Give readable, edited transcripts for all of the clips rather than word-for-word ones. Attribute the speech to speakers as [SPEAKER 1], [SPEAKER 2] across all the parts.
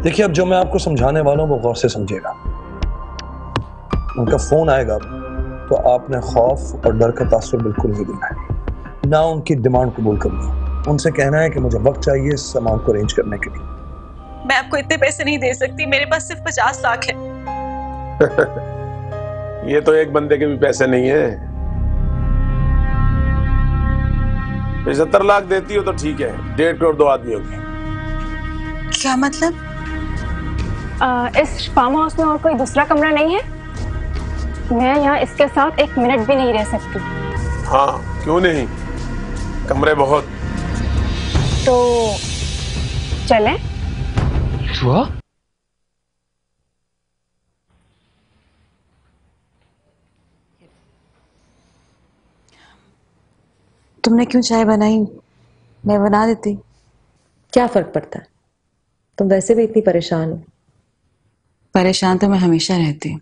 [SPEAKER 1] देखिए, अब जो मैं आपको समझाने वाला हूँ वो गौर से समझिएगा। उनका फोन आएगा तो आपने खौफ और डर का तासुर बिल्कुल नहीं देना है, ना उनकी डिमांड कबूल करनी। उनसे कहना है कि मुझे वक्त चाहिए इस सामान को अरेंज करने के लिए।
[SPEAKER 2] मैं आपको इतने पैसे नहीं दे सकती, मेरे पास सिर्फ 50 लाख है।
[SPEAKER 3] ये तो एक बंदे के भी पैसे नहीं है। 75 लाख देती हो तो ठीक है, 1.5 करोड़ 2 आदमियों की।
[SPEAKER 2] क्या मतलब?
[SPEAKER 4] इस फार्म हाउस में और कोई दूसरा कमरा नहीं है? मैं यहाँ इसके साथ 1 मिनट भी नहीं रह सकती।
[SPEAKER 3] हाँ, क्यों नहीं, कमरे बहुत।
[SPEAKER 4] तो चलें?
[SPEAKER 5] हुआ?
[SPEAKER 2] तुमने क्यों चाय बनाई? मैं बना देती।
[SPEAKER 6] क्या फर्क पड़ता है, तुम वैसे भी इतनी परेशान हो।
[SPEAKER 2] परेशान तो मैं हमेशा रहती हूँ,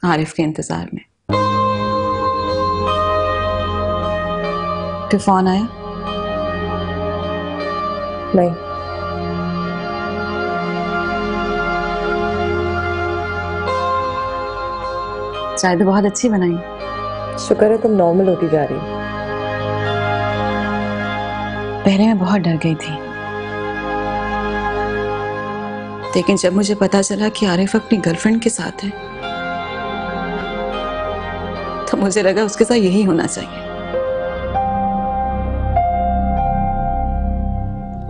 [SPEAKER 2] आरिफ के इंतजार में। तो फोन आया?
[SPEAKER 6] नहीं।
[SPEAKER 2] चाय तो बहुत अच्छी बनाई।
[SPEAKER 6] शुक्र है तुम नॉर्मल होती जा रही हो।
[SPEAKER 2] पहले मैं बहुत डर गई थी, लेकिन जब मुझे पता चला कि आरिफ अपनी गर्लफ्रेंड के साथ है तो मुझे लगा उसके साथ यही होना चाहिए।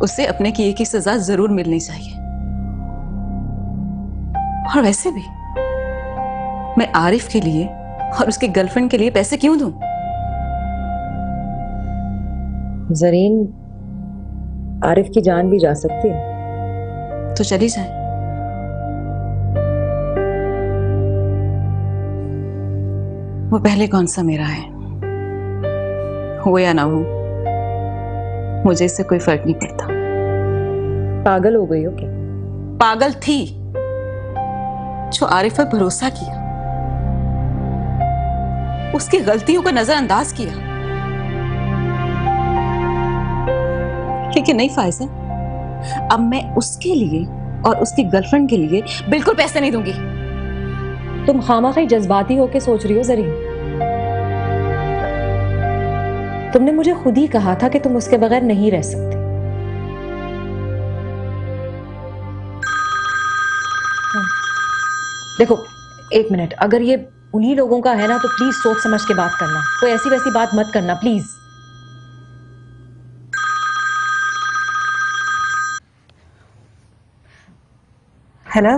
[SPEAKER 2] उसे अपने किए की सजा जरूर मिलनी चाहिए। और वैसे भी मैं आरिफ के लिए और उसकी गर्लफ्रेंड के लिए पैसे क्यों दूं?
[SPEAKER 6] जरीन, आरिफ की जान भी जा सकती है।
[SPEAKER 2] तो चली जाए। वो पहले कौन सा मेरा है, हो या ना हो, मुझे इससे कोई फर्क नहीं पड़ता।
[SPEAKER 6] पागल हो गई हो क्या?
[SPEAKER 2] पागल थी जो आरिफ पर भरोसा किया, उसकी गलतियों को नजरअंदाज किया। लेकिन नहीं फायजा, अब मैं उसके लिए और उसकी गर्लफ्रेंड के लिए बिल्कुल पैसे नहीं दूंगी।
[SPEAKER 6] तुम खामखा जज्बाती होके सोच रही हो जरीन। तुमने मुझे खुद ही कहा था कि तुम उसके बगैर नहीं रह सकती। देखो, 1 मिनट, अगर ये उन्हीं लोगों का है ना तो प्लीज सोच समझ के बात करना, कोई ऐसी वैसी बात मत करना प्लीज।
[SPEAKER 2] हेलो।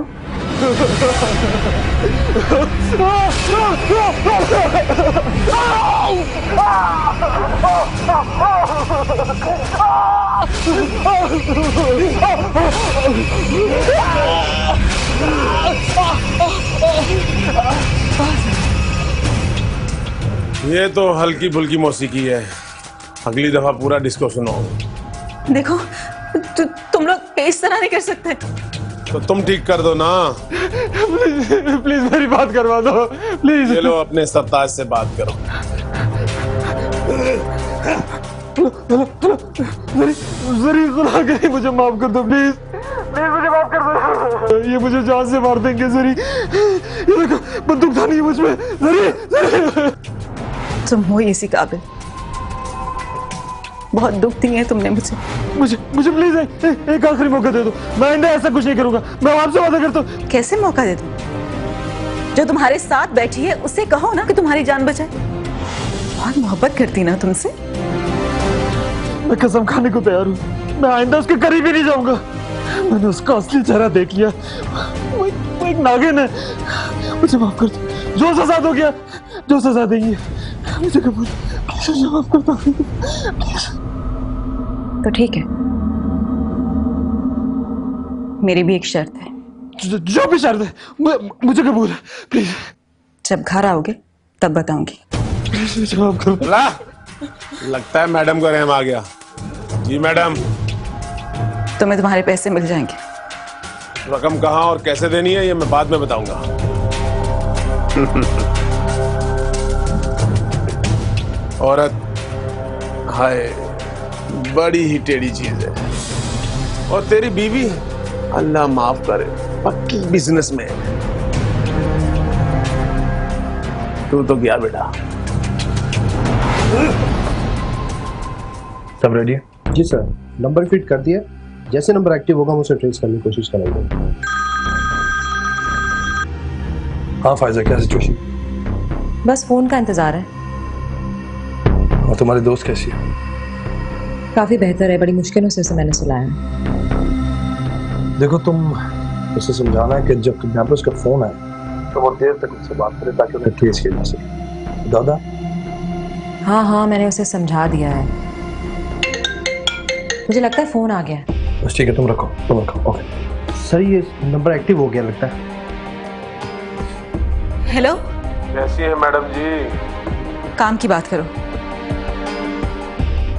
[SPEAKER 3] ये तो हल्की फुल्की मौसीकी है, अगली दफा पूरा डिस्को सुनाओ।
[SPEAKER 2] देखो, तुम लोग इस तरह नहीं कर सकते।
[SPEAKER 3] तो तुम ठीक कर दो ना।
[SPEAKER 5] प्लीज मेरी बात करवा दो प्लीज।
[SPEAKER 3] चलो अपने सरताज से बात करो।
[SPEAKER 5] जरीन सुना के मुझे माफ कर दो प्लीज, प्लीज मुझे माफ कर दो। ये मुझे जान से मार देंगे जरी। ये देखो बंदूक था नहीं मुझ में। जरी
[SPEAKER 2] तुम हो इसी काबिल, बहुत दुख दी है तुमने मुझे।
[SPEAKER 5] मुझे प्लीज एक आखिरी मौका दे दो, मैं आइंदा ऐसा कुछ नहीं करूंगा, मैं आपसे वादा करता हूँ।
[SPEAKER 2] कैसे मौका दे दूं? जो तुम्हारे साथ बैठी है उसे कहो ना कि तुम्हारी जान बचाए। बहुत मोहब्बत करती ना तुमसे।
[SPEAKER 5] मैं कसम खाने को तैयार हूँ, मैं आइंदा उसके करीब ही नहीं जाऊंगा। मैंने उसका असली चेहरा देख लिया, वो एक नागिन है। मुझे माफ कर दो, जो सजा दो गया, जो सजा देंगी मुझे कबूल, मुझे माफ कर दो।
[SPEAKER 2] तो ठीक है, मेरी भी एक शर्त है।
[SPEAKER 5] जो भी शर्त है मुझे कबूल है, प्लीज।
[SPEAKER 2] जब घर आओगे तब बताऊंगी।
[SPEAKER 5] प्लीज मुझे माफ कर दो।
[SPEAKER 3] लगता है मैडम को रहम आ गया। जी मैडम।
[SPEAKER 2] तुम्हें तुम्हारे पैसे मिल जाएंगे।
[SPEAKER 3] रकम कहाँ और कैसे देनी है ये मैं बाद में बताऊंगा। औरत हाय बड़ी ही टेढ़ी चीज है। और तेरी बीवी अल्लाह माफ करे, पक्की बिजनेस में। तू तो गया बेटा।
[SPEAKER 7] सब रेडी है?
[SPEAKER 8] जी सर, नंबर फीड कर दिया। जैसे नंबर एक्टिव होगा हम उसे ट्रेस करने की कोशिश करेंगे।
[SPEAKER 1] हाँ फायजा, क्या सिचुएशन?
[SPEAKER 6] बस फोन का इंतजार है।
[SPEAKER 1] और तुम्हारी दोस्त कैसी है?
[SPEAKER 6] काफी बेहतर है, बड़ी मुश्किलों से उसे मैंने सुलाया।
[SPEAKER 1] देखो तुम उसे समझाना है कि जब किडनैपर्स का फोन आए तो वो देर तक उससे बात करे ताकि उन्हें ट्रेस किया जा सके। दादा?
[SPEAKER 6] हाँ हाँ, मैंने उसे समझा दिया है। मुझे लगता है फोन आ गया है।
[SPEAKER 1] बस ठीक है, तुम रखो ओके।
[SPEAKER 8] सर ये नंबर एक्टिव हो गया लगता है।
[SPEAKER 2] हेलो,
[SPEAKER 3] कैसी है मैडम जी?
[SPEAKER 2] काम की बात करो।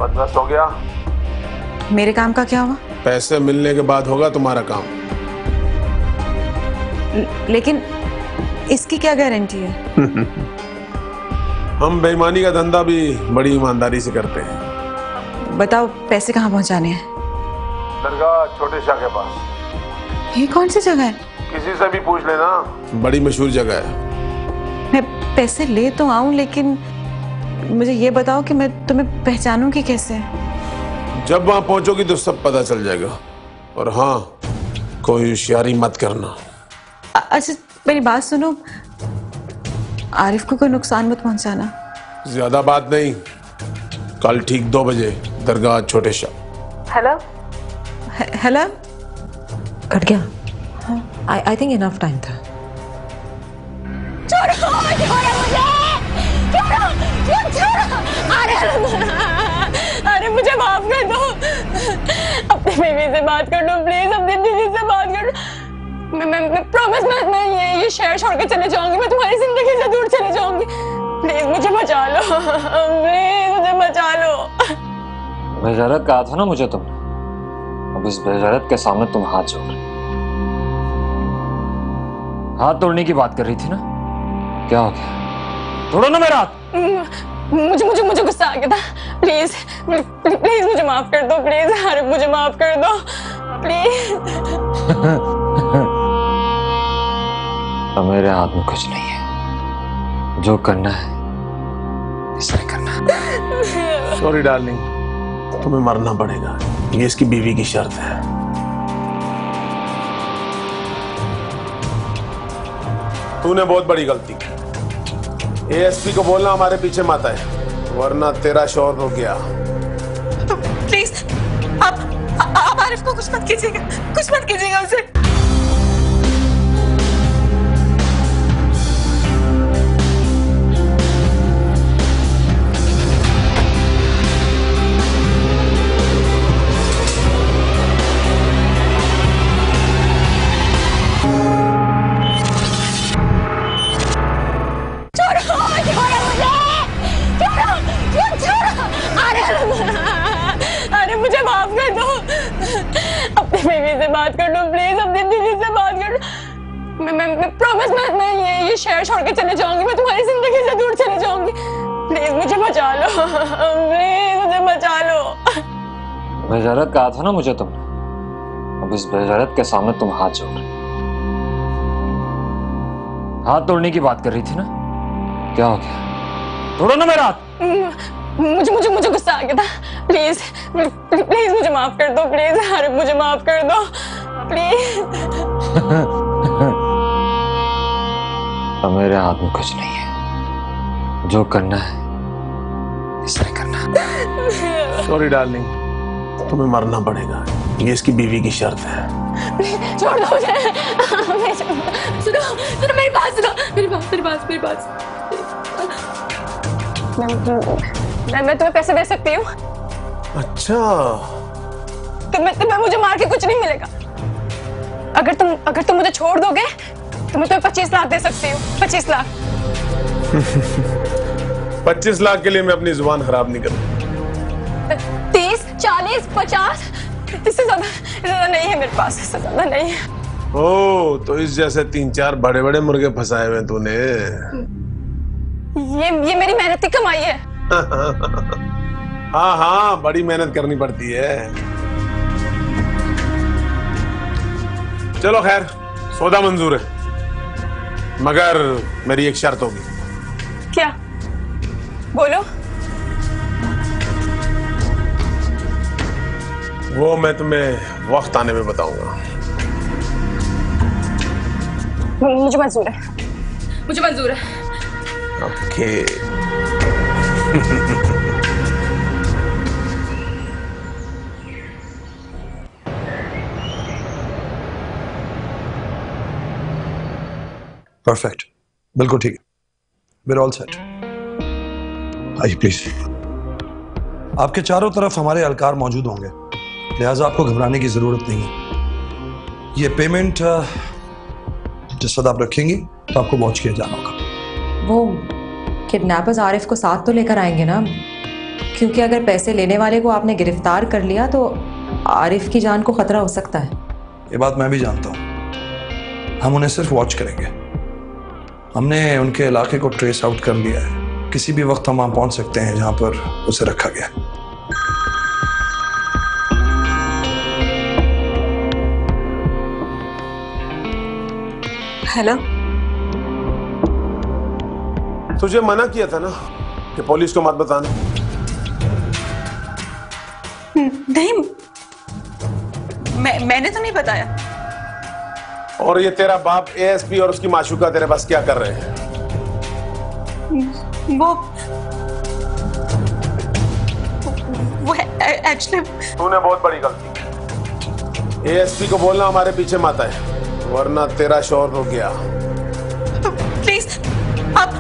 [SPEAKER 3] बदमाश हो गया?
[SPEAKER 2] मेरे काम का क्या हुआ?
[SPEAKER 3] पैसे मिलने के बाद होगा तुम्हारा काम।
[SPEAKER 2] लेकिन इसकी क्या गारंटी है?
[SPEAKER 3] हम बेईमानी का धंधा भी बड़ी ईमानदारी से करते हैं।
[SPEAKER 2] बताओ पैसे कहाँ पहुँचाने हैं?
[SPEAKER 3] दरगाह छोटे शाह के पास।
[SPEAKER 2] ये कौन सी जगह है?
[SPEAKER 3] किसी से भी पूछ लेना, बड़ी मशहूर जगह है।
[SPEAKER 2] मैं पैसे ले तो आऊं, लेकिन मुझे ये बताओ कि मैं तुम्हें पहचानूं कि कैसे?
[SPEAKER 3] जब वहां पहुंचोगी तो सब पता चल जाएगा। और हाँ, कोई होशियारी मत करना।
[SPEAKER 2] अच्छा मेरी बात सुनो, आरिफ को कोई नुकसान मत पहुंचाना।
[SPEAKER 3] ज्यादा बात नहीं, कल ठीक 2 बजे दरगाह छोटे शाह।
[SPEAKER 2] हेलो हेलो,
[SPEAKER 6] कट गया। आई थिंक इनफ टाइम था।
[SPEAKER 4] छोड़ो मुझे, अरे मुझे माफ कर दो। अपनी बीवी से बात कर लो प्लीज, अपनी बीवी से बात कर लो। मैं प्रॉमिस, मैं ये शहर छोड़ के चले जाऊंगी, मैं तुम्हारी जिंदगी से दूर चले जाऊंगी। प्लीज मुझे बचा लो, प्लीज मुझे बचा लो।
[SPEAKER 7] बेगैरत कहा था ना मुझे तुमने, अब इस बेगैरत के सामने तुम हाथ जोड़ रहे। हाथ तोड़ने की बात कर रही थी ना, क्या हो गया? तोड़ो ना मेरा हाथ।
[SPEAKER 4] मुझे गुस्सा आ गया था। प्लीज प्लीज मुझे माफ कर दो, प्लीज। अरे मुझे माफ कर दो प्लीज।
[SPEAKER 7] अब मेरे हाथ में कुछ नहीं है, जो करना है इसने करना।
[SPEAKER 3] सॉरी डार्लिंग, तुम्हें मरना पड़ेगा, ये इसकी बीवी की शर्त है। तूने बहुत बड़ी गलती की। एएसपी को बोलना हमारे पीछे मत आए, वरना तेरा शौहर हो गया।
[SPEAKER 2] प्लीज आप आरिफ को कुछ मत कीजिएगा, कुछ मत कीजिएगा उसे।
[SPEAKER 4] अरे मुझे माफ कर दो। अपनी बीवी से बात कर लो प्लीज, अपनी बीवी से बात कर लो। मैं प्रॉमिस, मैं ये शहर छोड़ के चले जाऊंगी, मैं तुम्हारी जिंदगी से दूर चले जाऊंगी। प्लीज मुझे बचा लो, प्लीज मुझे बचा लो।
[SPEAKER 7] बेगैरत कहा था ना मुझे तुमने, अब इस बेगैरत के सामने तुम हाथ जोड़ रहे। हाथ तोड़ने की बात कर रही थी ना, क्या हो गया? तोड़ो ना मेरा हाथ।
[SPEAKER 4] मुझे गुस्सा आ गया था। प्लीज प्लीज मुझे माफ कर दो, प्लीज। अरे मुझे माफ कर दो प्लीज।
[SPEAKER 7] अब मेरे हाथ में कुछ नहीं है, जो करना है इसने करना।
[SPEAKER 3] सॉरी डार्लिंग, तुम्हें मरना पड़ेगा, ये इसकी बीवी की शर्त है।
[SPEAKER 4] छोड़ दो मुझे। सुनो मेरी बात सुनो, मेरी बात। मैं तुम्हें पैसे दे सकती हूँ।
[SPEAKER 3] अच्छा,
[SPEAKER 4] तुम्हें मुझे मार के कुछ नहीं मिलेगा। अगर तुम मुझे छोड़ दोगे तो मैं तुम्हें 25 लाख दे सकती हूँ। 25 लाख।
[SPEAKER 3] 25 लाख के लिए मैं अपनी जुबान खराब नहीं करूँ।
[SPEAKER 4] 30, 40, 50, इससे ज्यादा नहीं है मेरे पास, इससे ज्यादा नहीं है।
[SPEAKER 3] ओ, तो इस जैसे 3-4 बड़े बड़े मुर्गे फंसाए हुए तूने।
[SPEAKER 4] ये मेरी मेहनत की कमाई है।
[SPEAKER 3] हाँ, बड़ी मेहनत करनी पड़ती है। चलो खैर, सौदा मंजूर है, मगर मेरी एक शर्त होगी।
[SPEAKER 4] क्या? बोलो।
[SPEAKER 3] वो मैं तुम्हें वक्त आने में बताऊंगा।
[SPEAKER 4] मुझे मंजूर है, मुझे मंजूर है।
[SPEAKER 3] ओके।
[SPEAKER 1] परफेक्ट, बिल्कुल ठीक है, we're all set। आइए प्लीज। आपके चारों तरफ हमारे एहलकार मौजूद होंगे, लिहाजा आपको घबराने की जरूरत नहीं है। ये पेमेंट जिस वक्त आप रखेंगी तो आपको वॉच किया जाना होगा।
[SPEAKER 6] वो किडनैपर्स आरिफ को साथ तो लेकर आएंगे ना, क्योंकि अगर पैसे लेने वाले को आपने गिरफ्तार कर लिया तो आरिफ की जान को खतरा हो सकता है।
[SPEAKER 1] ये बात मैं भी जानता हूँ, हम उन्हें सिर्फ वॉच करेंगे। हमने उनके इलाके को ट्रेस आउट कर लिया है, किसी भी वक्त हम वहाँ पहुँच सकते हैं जहाँ पर उसे रखा गया।
[SPEAKER 2] हेलो,
[SPEAKER 3] तुझे मना किया था ना कि पुलिस को मत बताना।
[SPEAKER 2] नहीं, मैंने तो नहीं बताया।
[SPEAKER 3] और ये तेरा बाप एएसपी और उसकी माशूका तेरे पास क्या कर रहे हैं?
[SPEAKER 2] वो एक्चुअली
[SPEAKER 3] तूने बहुत बड़ी गलती की। एएसपी को बोलना हमारे पीछे मत आए, वरना तेरा शोर रुक गया।
[SPEAKER 2] प्लीज आप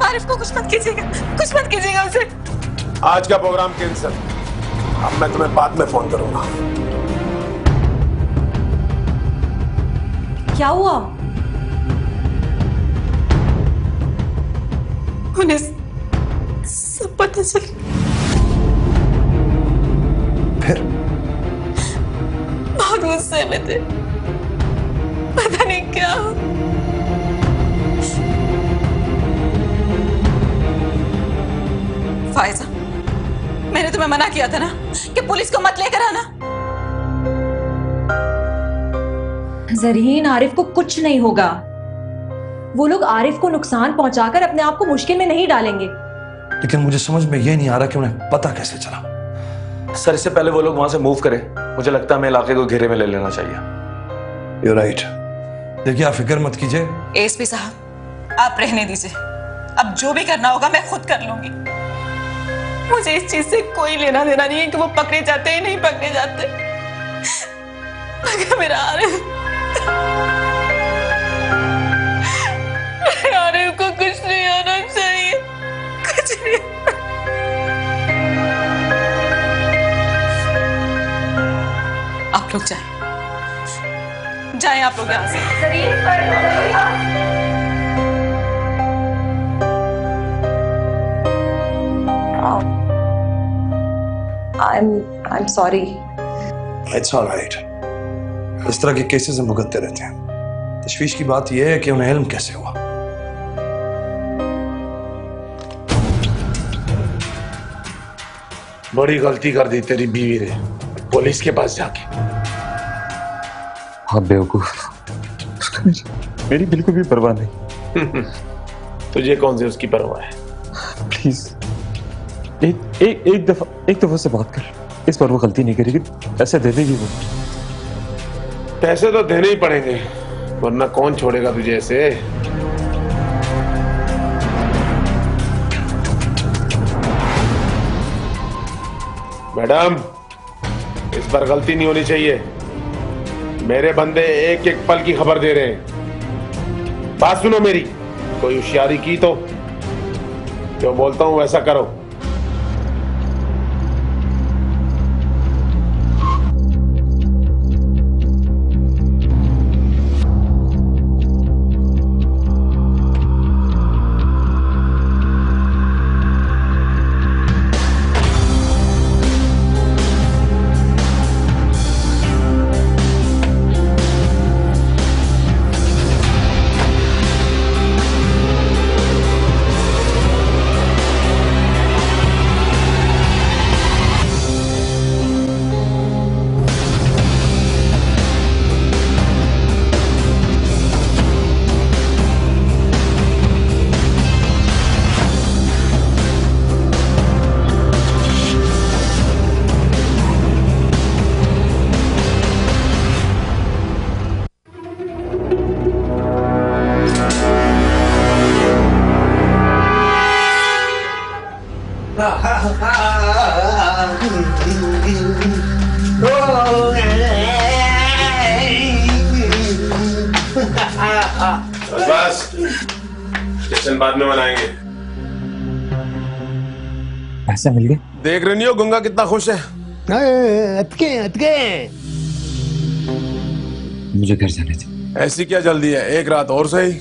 [SPEAKER 2] आरिफ को कुछ मत कीजिएगा, कुछ मत कीजिएगा उसे।
[SPEAKER 3] आज का प्रोग्राम कैंसिल, अब मैं तुम्हें बाद में फोन करूंगा।
[SPEAKER 6] क्या हुआ?
[SPEAKER 2] उन्हें सब पता चल।
[SPEAKER 1] फिर
[SPEAKER 2] बहुत गुस्से में थे, पता नहीं क्या। फायजा, मैंने तुम्हें मना किया था ना कि पुलिस को मत लेकर आना।
[SPEAKER 6] ज़रीन, आरिफ को कुछ नहीं होगा। वो लोग आरिफ को नुकसान पहुंचाकर अपने आप को मुश्किल में नहीं डालेंगे।
[SPEAKER 1] लेकिन मुझे समझ में ये नहीं आ रहा कि उन्हें पता कैसे चला।
[SPEAKER 7] सर, इससे पहले वो लोग वहां से मूव करें, मुझे लगता है हमें इलाके को घेरे में ले लेना चाहिए।
[SPEAKER 1] You're right। देखिए, आप फिक्र मत कीजिए।
[SPEAKER 2] एसपी साहब, आप रहने दीजिए, अब जो भी करना होगा मैं खुद कर लूंगी। मुझे इस चीज से कोई लेना देना नहीं है कि वो पकड़े जाते हैं नहीं पकड़े जाते। अगर मेरा आरिफ को कुछ नहीं होना चाहिए, कुछ नहीं। आप लोग जाएं आप लोग यहाँ से।
[SPEAKER 6] I'm sorry।
[SPEAKER 1] It's all right। इस तरह के केसेस हम भुगतते रहते हैं। तशवीश की बात यह है कि उन्हें इल्म कैसे हुआ।
[SPEAKER 3] बड़ी गलती कर दी तेरी बीवी ने पुलिस के पास जाके।
[SPEAKER 7] हाँ बेवकूफ, मेरी बिल्कुल भी परवाह नहीं।
[SPEAKER 3] तुझे कौन सी उसकी परवाह है?
[SPEAKER 7] प्लीज एक दफा से बात कर, इस बार वो गलती नहीं करेगी, ऐसे दे देगी वो।
[SPEAKER 3] पैसे तो देने ही पड़ेंगे, वरना कौन छोड़ेगा तुझे ऐसे। मैडम, इस बार गलती नहीं होनी चाहिए। मेरे बंदे एक एक पल की खबर दे रहे हैं। बात सुनो मेरी, कोई होशियारी की तो जो बोलता हूं वैसा करो। बस जश्न बाद में मनाएंगे।
[SPEAKER 7] पैसे मिल गए?
[SPEAKER 3] देख रही नहीं हो गुंगा कितना खुश है?
[SPEAKER 7] मुझे घर जाने थे।
[SPEAKER 3] ऐसी क्या जल्दी है, एक रात और सही।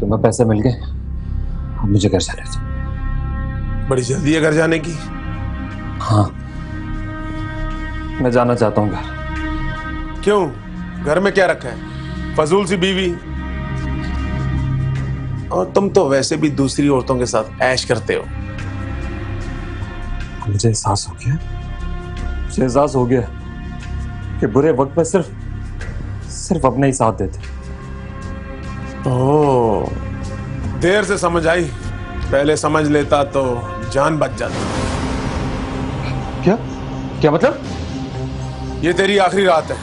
[SPEAKER 7] तुम्हें पैसे मिल गए, अब मुझे घर जाने थे।
[SPEAKER 3] बड़ी जल्दी है घर जाने की?
[SPEAKER 7] हाँ, मैं जाना चाहता हूँ घर।
[SPEAKER 3] क्यों? घर में क्या रखा है? फजूल सी बीवी, और तुम तो वैसे भी दूसरी औरतों के साथ ऐश करते हो।
[SPEAKER 7] मुझे एहसास हो गया कि बुरे वक्त में सिर्फ अपने ही साथ देते।
[SPEAKER 3] ओह, देर से समझ आई, पहले समझ लेता तो जान बच जाती।
[SPEAKER 7] क्या मतलब?
[SPEAKER 3] ये तेरी आखिरी रात है,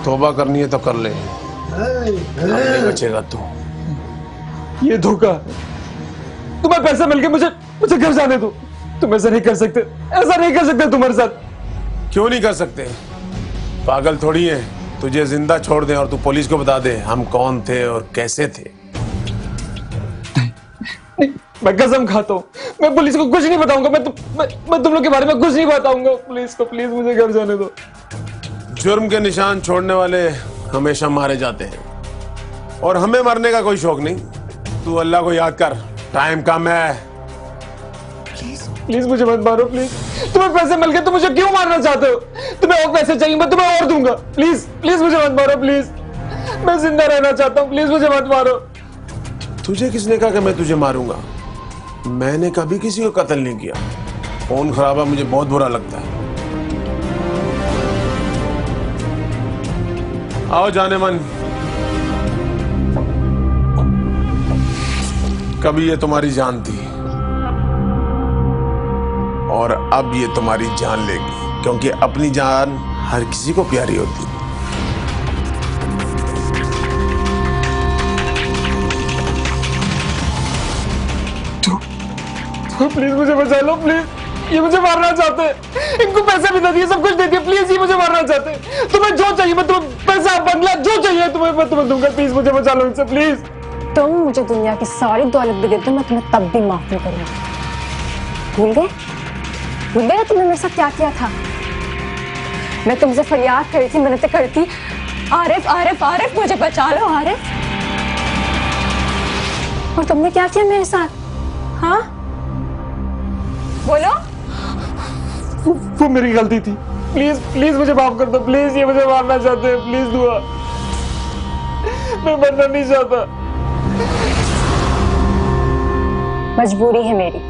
[SPEAKER 3] तौबा करनी है तो कर ले, नहीं बचेगा तू।
[SPEAKER 7] ये धोखा। तुम्हें पैसे मिल गए, मुझे घर जाने दो। तुम ऐसा नहीं कर सकते, ऐसा नहीं कर सकते तुम्हारे साथ।
[SPEAKER 3] क्यों नहीं कर सकते? पागल थोड़ी है, तुझे जिंदा छोड़ दे और तू पुलिस को बता दे हम कौन थे और कैसे थे।
[SPEAKER 7] नहीं, मैं कसम खाता हूँ, मैं पुलिस को कुछ नहीं बताऊंगा। मैं तुम लोग के बारे में कुछ नहीं बताऊंगा पुलिस को। प्लीज मुझे घर जाने दो।
[SPEAKER 3] जुर्म के निशान छोड़ने वाले हमेशा मारे जाते हैं, और हमें मरने का कोई शौक नहीं। तू अल्लाह को याद कर, टाइम कम है।
[SPEAKER 7] प्लीज मुझे मत मारो, प्लीज। तुम्हें पैसे मिल गए तो मुझे क्यों मारना चाहते हो? तुम्हें और पैसे चाहिए, मैं तुम्हें और दूंगा। प्लीज प्लीज मुझे मत मारो, प्लीज। मैं जिंदा रहना चाहता हूँ, प्लीज मुझे मत मारो।
[SPEAKER 3] तुझे किसने कहा कि मैं तुझे मारूंगा? मैंने कभी किसी को कत्ल नहीं किया। खून खराबा मुझे बहुत बुरा लगता है। आओ जाने मन, कभी ये तुम्हारी जान थी और अब ये तुम्हारी जान लेगी, क्योंकि अपनी जान हर किसी को प्यारी होती है।
[SPEAKER 7] तो प्लीज मुझे बचा लो, प्लीज। ये मुझे मारना चाहते हैं, इनको पैसे भी दे दिए, सब कुछ दे दिया। प्लीज ये मुझे मारना चाहते हैं। तुम्हें जो चाहिए मैं तुम्हें, पैसा बंगला जो चाहिए तुम्हें मैं तुम्हें दूंगा। प्लीज मुझे बचा लो इनसे, प्लीज।
[SPEAKER 4] तुम मुझे दुनिया की सारी दौलत भी दे दो, मैं तुम्हें तब भी माफ नहीं करूंगी। भूल गए तुमने मेरे साथ क्या किया था? मैं तुमसे फरियाद करी थी, मैंने तो करी थी, आरिफ आरिफ आरिफ मुझे बचा लो आरिफ। और तुमने क्या किया मेरे साथ? हाँ बोलो।
[SPEAKER 7] वो मेरी गलती थी। प्लीज प्लीज मुझे माफ कर दो, प्लीज। ये मुझे मारना चाहते हैं, प्लीज दुआ। मैं मरना नहीं चाहता।
[SPEAKER 4] मजबूरी है मेरी,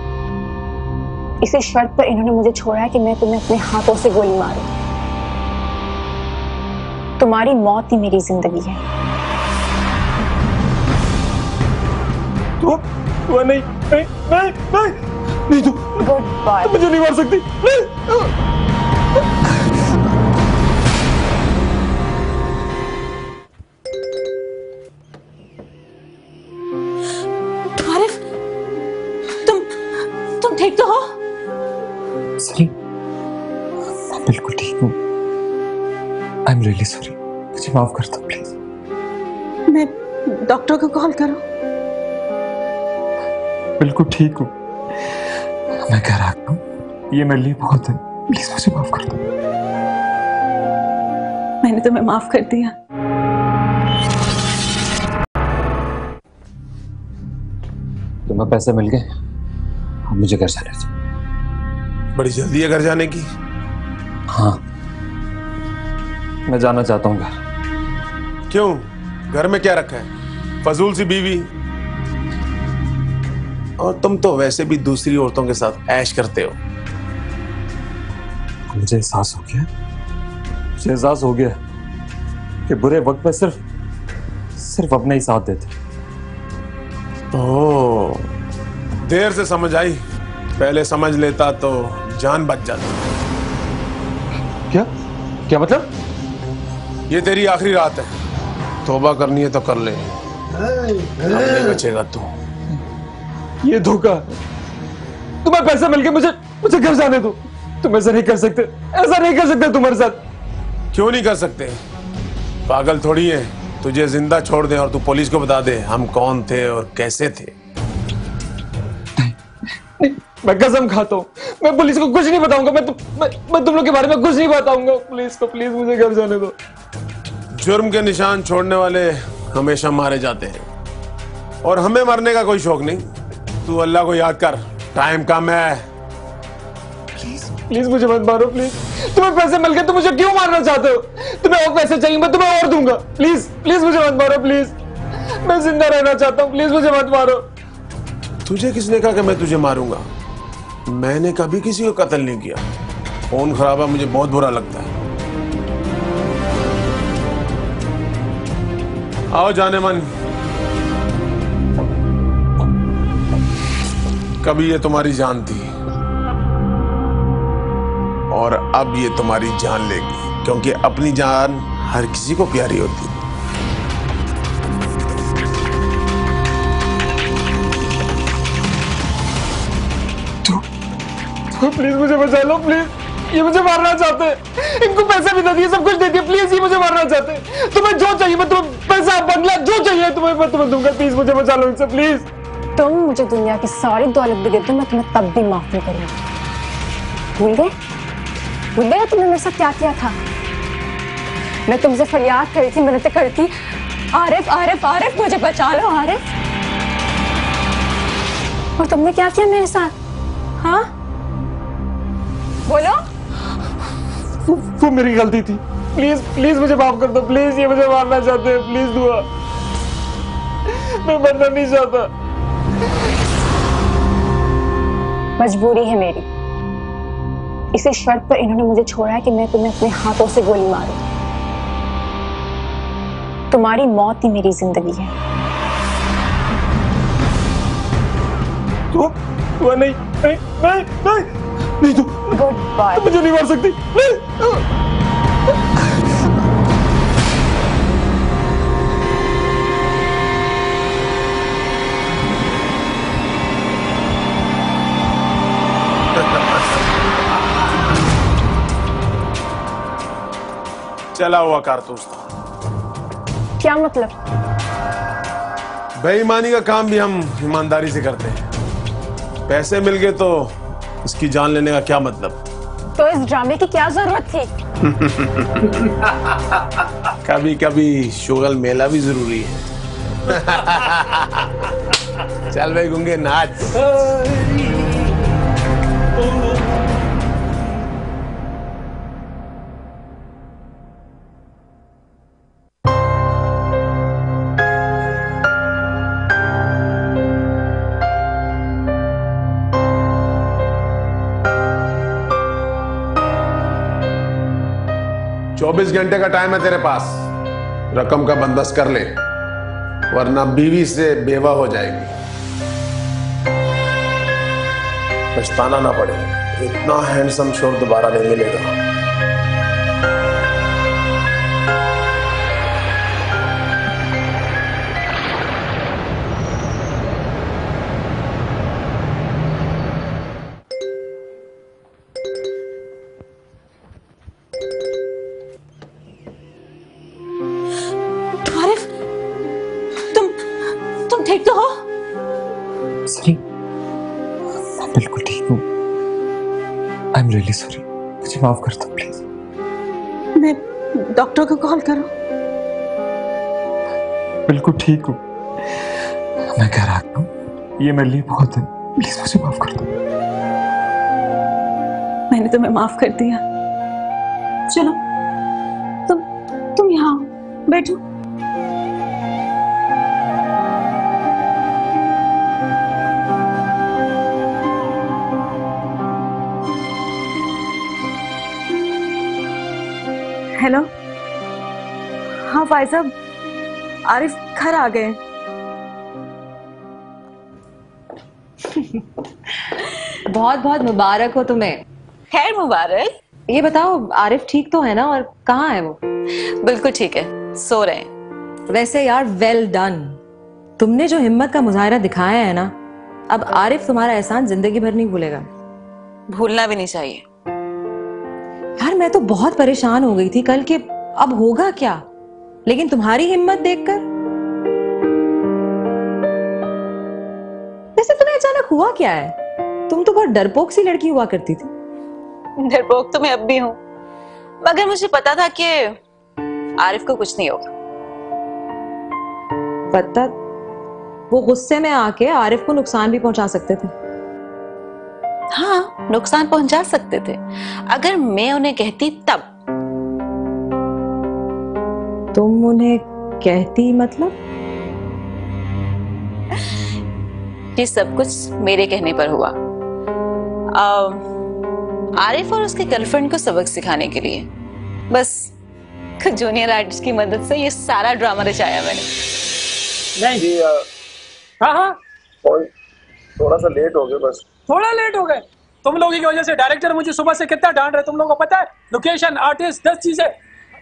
[SPEAKER 4] इसी शर्त पर इन्होंने मुझे छोड़ा है कि मैं तुम्हें अपने हाथों से गोली मारूं। तुम्हारी मौत ही मेरी जिंदगी है।
[SPEAKER 7] तो नहीं नहीं नहीं नहीं नहीं,
[SPEAKER 4] गुड बाय।
[SPEAKER 7] मुझे नहीं मार सकती।
[SPEAKER 2] आरिफ, तुम ठीक तो हो?
[SPEAKER 7] सॉरी, मैं बिल्कुल ठीक हूँ। आई एम रियली सॉरी, मुझे माफ कर दो प्लीज।
[SPEAKER 2] मैं डॉक्टर को कॉल करूं?
[SPEAKER 7] बिल्कुल ठीक हूँ, मैं घर आ गया हूँ। ये मेरे लिए बहुत है, प्लीज मुझे माफ कर दो।
[SPEAKER 2] मैंने तुम्हें माफ कर दिया।
[SPEAKER 7] तुम्हें पैसे मिल गए, अब मुझे घर जाने दो।
[SPEAKER 3] बड़ी जल्दी है घर जाने की?
[SPEAKER 7] हाँ, मैं जाना चाहता हूँ घर।
[SPEAKER 3] क्यों? घर में क्या रखा है? फजूल सी बीवी, और तुम तो वैसे भी दूसरी औरतों के साथ ऐश करते हो।
[SPEAKER 7] मुझे एहसास हो गया कि बुरे वक्त में सिर्फ अपने ही साथ देते।
[SPEAKER 3] ओह, देर से समझ आई, पहले समझ लेता तो जान बच जाती।
[SPEAKER 7] क्या मतलब?
[SPEAKER 3] ये तेरी आखिरी रात है, तौबा करनी है तो कर ले, नहीं बचेगा तू।
[SPEAKER 7] ये धोखा। तुम्हें पैसे मिल गए, मुझे घर जाने दो। तुम ऐसा नहीं कर सकते, ऐसा नहीं कर सकते तुम्हारे साथ।
[SPEAKER 3] क्यों नहीं कर सकते? पागल थोड़ी है, तुझे जिंदा छोड़ दे और तू पुलिस को बता दे हम कौन थे और कैसे थे।
[SPEAKER 7] मैं कसम खाता हूँ, मैं पुलिस को कुछ नहीं बताऊंगा। मैं तुम लोग के बारे में कुछ नहीं बताऊंगा। पुलिस को प्लीज मुझे घर जाने दो।
[SPEAKER 3] जुर्म के निशान छोड़ने वाले हमेशा मारे जाते हैं और हमें मरने का कोई शौक नहीं। तू अल्लाह को याद कर, टाइम कम है।
[SPEAKER 7] प्लीज मुझे मत मारो प्लीज। तुम्हें पैसे मिल गए तो मुझे क्यों मारना चाहते हो? तुम्हें और पैसे चाहिए, मैं तुम्हें और दूंगा। प्लीज प्लीज मुझे मत मारो प्लीज। मैं जिंदा रहना चाहता हूँ, प्लीज मुझे मत मारो।
[SPEAKER 3] तुझे किसने कहा कि मैं तुझे मारूंगा? मैंने कभी किसी को कत्ल नहीं किया। फोन खराब है, मुझे बहुत बुरा लगता है। आओ जाने मन, कभी ये तुम्हारी जान थी और अब ये तुम्हारी जान लेगी, क्योंकि अपनी जान हर किसी को प्यारी होती है।
[SPEAKER 7] तो प्लीज मुझे बचा लो प्लीज। ये मुझे मारना चाहते हैं, इनको पैसे भी दे दिए, सब कुछ दे दिया। प्लीज ये मुझे मारना चाहते हैं। तुम्हें जो चाहिए मैं तुम्हें, पैसा बंगला जो चाहिए तुम्हें मैं तुम्हें दूंगा। प्लीज मुझे बचा लो इनसे प्लीज।
[SPEAKER 4] तुम मुझे दुनिया की सारी दौलत भी दे दो, मैं तुम्हें तब भी माफ नहीं करूंगी। भूल गए? भूल गए तुमने मेरे साथ क्या किया था? मैं तुमसे फरियाद करी थी, मिन्नतें करी थी, आरिफ आरिफ आरिफ मुझे बचा लो आरिफ। और तुमने क्या किया मेरे साथ? हाँ बोलो।
[SPEAKER 7] वो मेरी गलती थी। प्लीज प्लीज मुझे माफ कर दो प्लीज। ये मुझे मारना चाहते हैं, प्लीज दुआ। मैं मरना नहीं चाहता।
[SPEAKER 4] मजबूरी है मेरी, इसी शर्त पर इन्होंने मुझे छोड़ा है कि मैं तुम्हें अपने हाथों से गोली मारूं। तुम्हारी मौत ही मेरी जिंदगी है।
[SPEAKER 7] तो नहीं नहीं नहीं नहीं नहीं,
[SPEAKER 4] गुड बाय।
[SPEAKER 7] तुम मुझे नहीं मार सकती।
[SPEAKER 3] चला हुआ कारतूस था।
[SPEAKER 4] क्या मतलब?
[SPEAKER 3] बेईमानी का काम भी हम ईमानदारी से करते हैं। पैसे मिल गए तो इसकी जान लेने का क्या मतलब?
[SPEAKER 4] तो इस ड्रामे की क्या जरूरत थी?
[SPEAKER 3] कभी कभी शुगल मेला भी जरूरी है। चल भाई गुंगे नाच। 24 घंटे का टाइम है तेरे पास। रकम का बंदोबस्त कर ले, वरना बीवी से बेवा हो जाएगी। पछताना ना पड़े, इतना हैंडसम शोर दोबारा नहीं मिलेगा।
[SPEAKER 2] ठीक तो हो?
[SPEAKER 5] सॉरी, मैं बिल्कुल ठीक हूँ। आई एम रियली सॉरी, मुझे माफ कर दो प्लीज।
[SPEAKER 2] मैं डॉक्टर को कॉल करूं?
[SPEAKER 5] बिल्कुल ठीक हूँ, मैं घर आता हूँ। ये मेरे लिए बहुत है, प्लीज मुझे माफ कर दो।
[SPEAKER 2] मैंने तुम्हें माफ कर दिया। चलो तुम यहाँ बैठो।
[SPEAKER 9] हेलो, हाँ भाई साहब, आरिफ घर आ गए।
[SPEAKER 6] बहुत बहुत मुबारक हो तुम्हें।
[SPEAKER 2] खैर मुबारक।
[SPEAKER 6] ये बताओ, आरिफ ठीक तो है ना, और कहाँ है वो?
[SPEAKER 2] बिल्कुल ठीक है, सो रहे हैं।
[SPEAKER 6] वैसे यार वेल डन, तुमने जो हिम्मत का मुजाहिरा दिखाया है ना, अब आरिफ तुम्हारा एहसान जिंदगी भर नहीं भूलेगा।
[SPEAKER 2] भूलना भी नहीं चाहिए।
[SPEAKER 6] यार मैं तो बहुत परेशान हो गई थी कल कि अब होगा क्या। लेकिन तुम्हारी हिम्मत देखकर, वैसे तुम्हें अचानक हुआ क्या है? तुम तो बहुत डरपोक सी लड़की हुआ करती थी।
[SPEAKER 2] डरपोक तो मैं अब भी हूं, मगर मुझे पता था कि आरिफ को कुछ नहीं होगा।
[SPEAKER 6] पता, वो गुस्से में आके आरिफ को नुकसान भी पहुंचा सकते थे।
[SPEAKER 2] हाँ, नुकसान पहुंचा सकते थे अगर मैं उन्हें कहती तब।
[SPEAKER 6] तुम उन्हें कहती मतलब?
[SPEAKER 2] ये सब कुछ मेरे कहने पर हुआ। आरिफ और उसके गर्लफ्रेंड को सबक सिखाने के लिए। बस कुछ जूनियर आर्टिस्ट की मदद से ये सारा ड्रामा रचाया मैंने।
[SPEAKER 10] नहीं, हाँ,
[SPEAKER 8] थोड़ा सा लेट हो गए, बस
[SPEAKER 10] थोड़ा लेट हो गए। तुम लोगों की वजह से डायरेक्टर मुझे सुबह से कितना डांट रहे, तुम लोगों को पता है? लोकेशन, आर्टिस्ट, 10 चीजें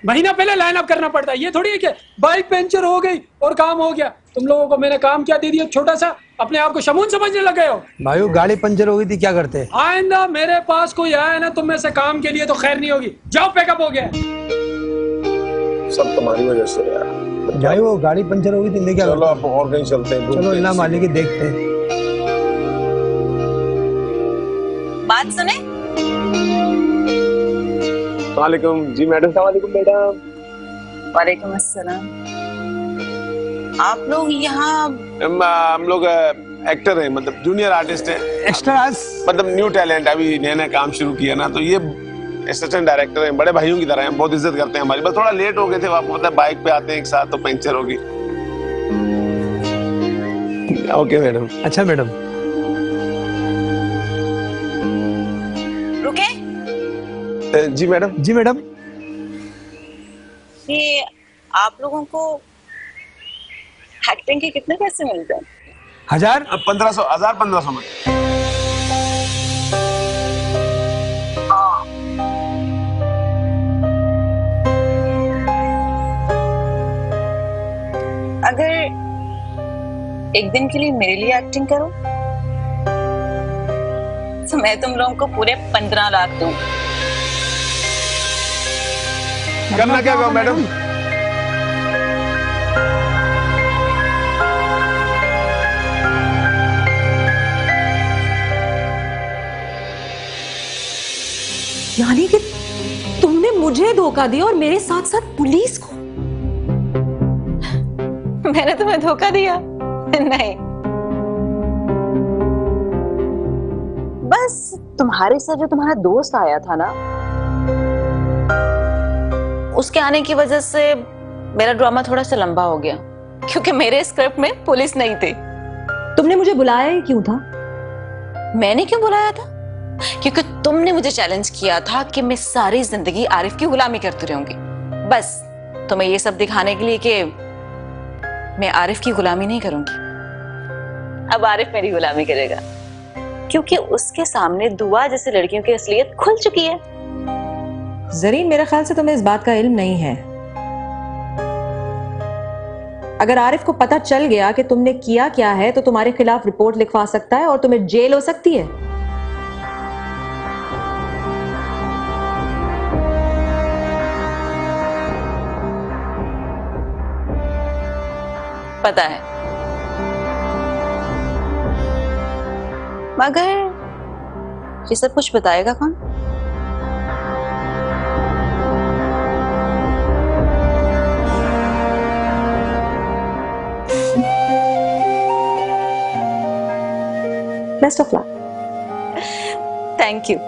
[SPEAKER 10] महीना पहले लाइन अप करना पड़ता है। ये थोड़ी है कि बाइक पंचर हो गई और काम हो गया। तुम लोगों को मैंने काम क्या दे दिया छोटा सा, अपने आप को शमून समझने लग गए हो।
[SPEAKER 11] भाई वो गाड़ी पंचर हो गई थी, क्या करते?
[SPEAKER 10] आइंदा मेरे पास कोई आया ना तुम में से काम के लिए तो खैर नहीं होगी। जाओ, पैकअप हो गया।
[SPEAKER 8] सब तुम्हारी वजह से यार।
[SPEAKER 11] भाई वो गाड़ी पंचर हो गई थी, मैं क्या
[SPEAKER 8] चलो अब और कहीं चलते हैं।
[SPEAKER 11] चलो अल्लाह मालिक ही देखते हैं।
[SPEAKER 2] बात सुने।
[SPEAKER 8] वालेकुम जी मैडम। वालेकुम मैडम।
[SPEAKER 2] वालेकुम अस्सलाम। आप लोग यहाँ?
[SPEAKER 3] हम लोग एक्टर हैं, मतलब जूनियर आर्टिस्ट हैं।
[SPEAKER 11] एक्स्ट्रास
[SPEAKER 3] मतलब न्यू टैलेंट, अभी नया नया काम शुरू किया ना, तो ये असिस्टेंट डायरेक्टर हैं, बड़े भाइयों की तरह हैं, बहुत इज्जत करते हैं हमारी। बस थोड़ा लेट हो गए थे, मतलब बाइक पे आते हैं एक साथ तो पंचर होगी। Okay madam.
[SPEAKER 11] अच्छा मैडम।
[SPEAKER 2] रुके।
[SPEAKER 3] जी मैडम।
[SPEAKER 11] जी मैडम।
[SPEAKER 2] ये आप लोगों को एक्टिंग के कितने पैसे मिलते हैं?
[SPEAKER 11] 1000
[SPEAKER 3] 1500 में।
[SPEAKER 2] अगर एक दिन के लिए मेरे लिए एक्टिंग करो तो मैं तुम लोगों को पूरे 15 लाख दूं।
[SPEAKER 3] करना क्या कहो मैडम?
[SPEAKER 6] यानी कि तुमने मुझे धोखा दिया और मेरे साथ साथ पुलिस को?
[SPEAKER 2] मैंने तुम्हें धोखा दिया? नहीं, बस तुम्हारे साथ जो तुम्हारा दोस्त आया था ना, उसके आने की वजह से मेरा ड्रामा थोड़ा सा लंबा हो गया, क्योंकि मेरे स्क्रिप्ट में पुलिस नहीं थी।
[SPEAKER 6] तुमने मुझे बुलाया ही क्यों था?
[SPEAKER 2] मैंने क्यों बुलाया था? क्योंकि तुमने मुझे चैलेंज किया था कि मैं सारी जिंदगी आरिफ की गुलामी करती रहूंगी। बस तुम्हें ये सब दिखाने के लिए कि मैं आरिफ की गुलामी नहीं करूंगी। अब आरिफ मेरी गुलामी करेगा, क्योंकि उसके सामने दुआ जैसी लड़कियों की असलियत खुल चुकी है।
[SPEAKER 6] जरीन, मेरे ख्याल से तुम्हें इस बात का इल्म नहीं है। अगर आरिफ को पता चल गया कि तुमने किया क्या है तो तुम्हारे खिलाफ रिपोर्ट लिखवा सकता है और तुम्हें जेल हो सकती है।
[SPEAKER 2] पता है, मगर ये सब कुछ बताएगा कौन?
[SPEAKER 6] Best of luck.
[SPEAKER 2] Thank you.